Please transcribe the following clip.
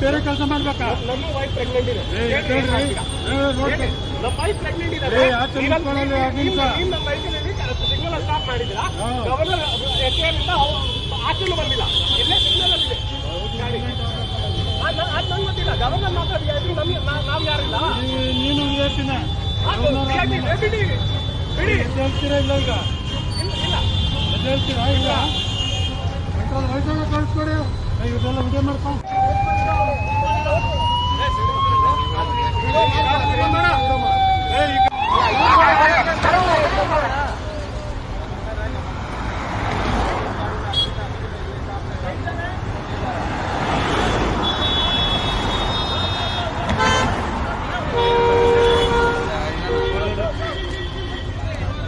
ಬೇರೆ ಕೆಲಸ ಮಾಡ್ಬೇಕಾ? ನಮ್ಮ ವೈಫ್ ಪ್ರೆಗ್ನೆಂಟ್ ಇದೆ. ನಮ್ಮ ವೈಫ್ ಪ್ರೆಗ್ನೆಂಟ್ ಇದೆ. ನಮ್ಮ ವೈಫಿನಲ್ಲಿ ಸಿಗ್ನಲ್ ಸ್ಟಾಪ್ ಮಾಡಿದ್ದೀರಾ? ಗವರ್ನರ್ ಎಚ್ಎಎಲ್ನಿಂದ ಆಚೆನೂ ಬಂದಿಲ್ಲ. ಎಲ್ಲೇ ಸಿಗ್ನಲ್ ಅಲ್ಲಿ ಅದು ನಂಗೆ ಗೊತ್ತಿಲ್ಲ. ಗವರ್ನರ್ ಮಾತಾಡಿ ನಾವು ಯಾರಿಲ್ಲ. ನೀನು ಹೇಳ್ತೀನ ಬಿಡಿ ಬಿಡಿ. ಹೇಳ್ತೀರಾ ಇಲ್ಲ ಈಗ? ಇಲ್ಲ ಹೇಳ್ತೀರಾ ಇಲ್ಲ? ವಯಸ್ಸಾಗ ಕಳಿಸ್ಕೊಡಿ. ಇದೆಲ್ಲ ವಿಡಿಯೋ ಮಾಡ್ಕೊಂಡು ಈಗ